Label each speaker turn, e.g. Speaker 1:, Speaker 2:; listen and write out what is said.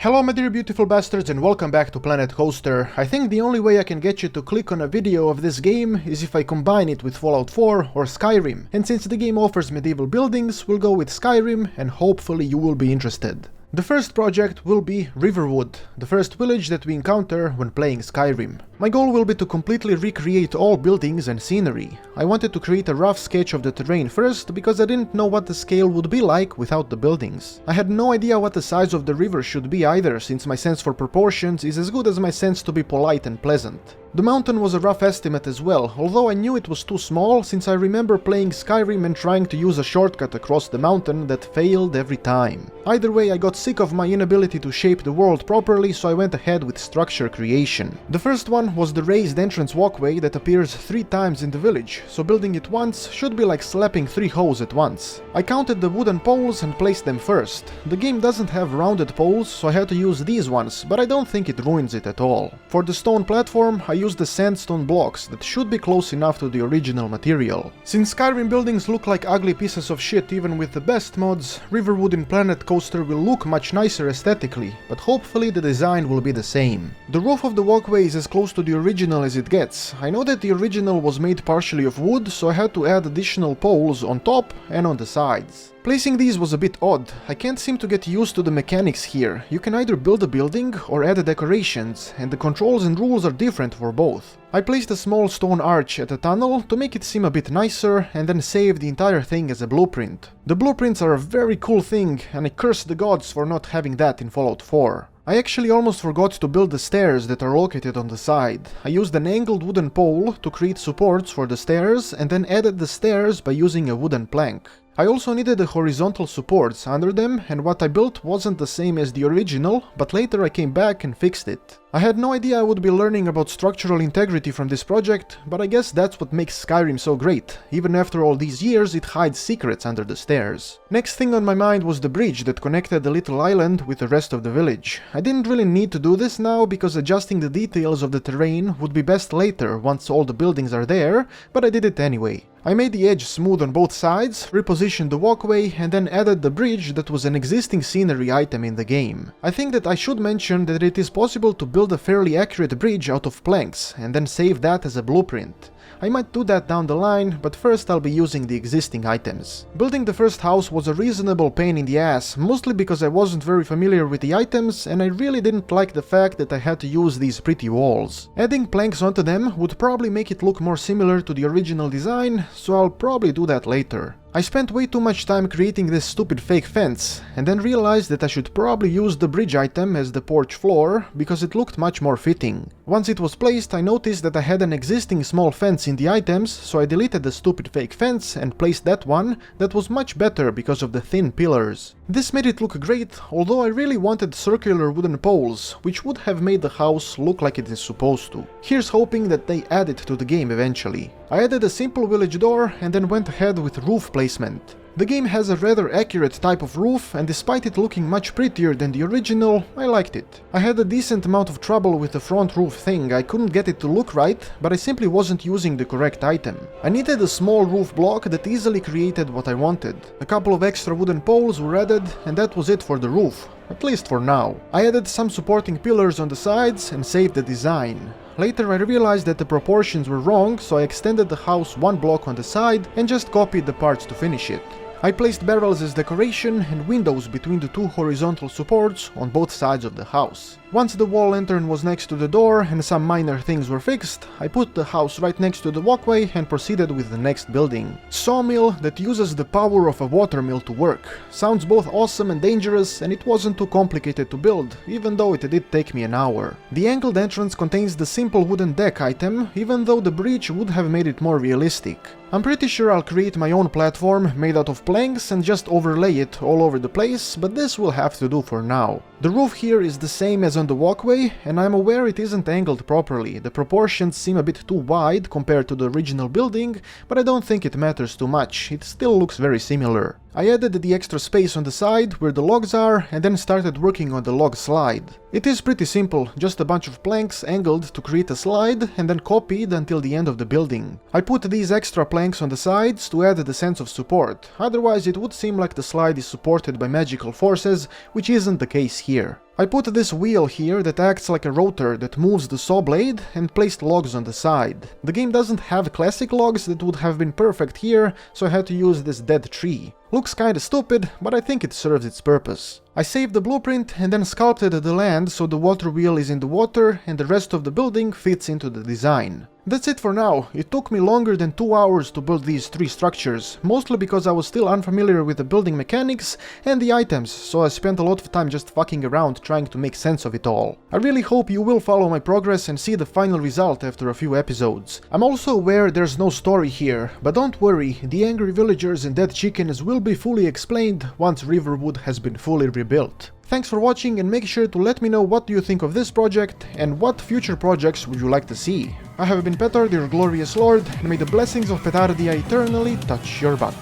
Speaker 1: Hello my dear beautiful bastards and welcome back to Planet Coaster. I think the only way I can get you to click on a video of this game is if I combine it with Fallout 4 or Skyrim, and since the game offers medieval buildings, we'll go with Skyrim and hopefully you will be interested. The first project will be Riverwood, the first village that we encounter when playing Skyrim. My goal will be to completely recreate all buildings and scenery. I wanted to create a rough sketch of the terrain first because I didn't know what the scale would be like without the buildings. I had no idea what the size of the river should be either, since my sense for proportions is as good as my sense to be polite and pleasant. The mountain was a rough estimate as well, although I knew it was too small since I remember playing Skyrim and trying to use a shortcut across the mountain that failed every time. Either way, I got sick of my inability to shape the world properly, so I went ahead with structure creation. The first one was the raised entrance walkway that appears 3 times in the village, so building it once should be like slapping 3 hoes at once. I counted the wooden poles and placed them first. The game doesn't have rounded poles, so I had to use these ones, but I don't think it ruins it at all. For the stone platform, I used the sandstone blocks that should be close enough to the original material. Since Skyrim buildings look like ugly pieces of shit even with the best mods, Riverwood in Planet Coaster will look much nicer aesthetically, but hopefully the design will be the same. The roof of the walkway is as close to the original as it gets. I know that the original was made partially of wood, so I had to add additional poles on top and on the sides. Placing these was a bit odd. I can't seem to get used to the mechanics here. You can either build a building or add decorations, and the controls and rules are different for both. I placed a small stone arch at a tunnel to make it seem a bit nicer, and then saved the entire thing as a blueprint. The blueprints are a very cool thing, and I curse the gods for not having that in Fallout 4. I actually almost forgot to build the stairs that are located on the side. I used an angled wooden pole to create supports for the stairs, and then added the stairs by using a wooden plank. I also needed the horizontal supports under them, and what I built wasn't the same as the original, but later I came back and fixed it. I had no idea I would be learning about structural integrity from this project, but I guess that's what makes Skyrim so great. Even after all these years, it hides secrets under the stairs. Next thing on my mind was the bridge that connected the little island with the rest of the village. I didn't really need to do this now because adjusting the details of the terrain would be best later once all the buildings are there, but I did it anyway. I made the edge smooth on both sides, repositioned the walkway, and then added the bridge that was an existing scenery item in the game. I think that I should mention that it is possible to build a fairly accurate bridge out of planks, and then save that as a blueprint. I might do that down the line, but first I'll be using the existing items. Building the first house was a reasonable pain in the ass, mostly because I wasn't very familiar with the items and I really didn't like the fact that I had to use these pretty walls. Adding planks onto them would probably make it look more similar to the original design, so I'll probably do that later. I spent way too much time creating this stupid fake fence, and then realized that I should probably use the bridge item as the porch floor, because it looked much more fitting. Once it was placed, I noticed that I had an existing small fence in the items, so I deleted the stupid fake fence and placed that one that was much better because of the thin pillars. This made it look great, although I really wanted circular wooden poles, which would have made the house look like it is supposed to. Here's hoping that they add it to the game eventually. I added a simple village door and then went ahead with roof placement. The game has a rather accurate type of roof, and despite it looking much prettier than the original, I liked it. I had a decent amount of trouble with the front roof thing. I couldn't get it to look right, but I simply wasn't using the correct item. I needed a small roof block that easily created what I wanted. A couple of extra wooden poles were added, and that was it for the roof. At least for now. I added some supporting pillars on the sides and saved the design. Later I realized that the proportions were wrong, so I extended the house 1 block on the side and just copied the parts to finish it. I placed barrels as decoration and windows between the 2 horizontal supports on both sides of the house. Once the wall lantern was next to the door and some minor things were fixed, I put the house right next to the walkway and proceeded with the next building. Sawmill that uses the power of a watermill to work. Sounds both awesome and dangerous, and it wasn't too complicated to build, even though it did take me an hour. The angled entrance contains the simple wooden deck item, even though the bridge would have made it more realistic. I'm pretty sure I'll create my own platform made out of planks and just overlay it all over the place, but this will have to do for now. The roof here is the same as on the walkway, and I'm aware it isn't angled properly. The proportions seem a bit too wide compared to the original building, but I don't think it matters too much. It still looks very similar. I added the extra space on the side where the logs are and then started working on the log slide. It is pretty simple, just a bunch of planks angled to create a slide and then copied until the end of the building. I put these extra planks on the sides to add the sense of support, otherwise it would seem like the slide is supported by magical forces, which isn't the case here. I put this wheel here that acts like a rotor that moves the saw blade and placed logs on the side. The game doesn't have classic logs that would have been perfect here, so I had to use this dead tree. Looks kinda stupid, but I think it serves its purpose. I saved the blueprint and then sculpted the land so the water wheel is in the water and the rest of the building fits into the design. That's it for now. It took me longer than 2 hours to build these 3 structures, mostly because I was still unfamiliar with the building mechanics and the items, so I spent a lot of time just fucking around trying to make sense of it all. I really hope you will follow my progress and see the final result after a few episodes. I'm also aware there's no story here, but don't worry, the angry villagers and dead chickens will be fully explained once Riverwood has been fully rebuilt. Thanks for watching and make sure to let me know what do you think of this project and what future projects would you like to see. I have been Petard, your glorious lord, and may the blessings of Petardia eternally touch your butt.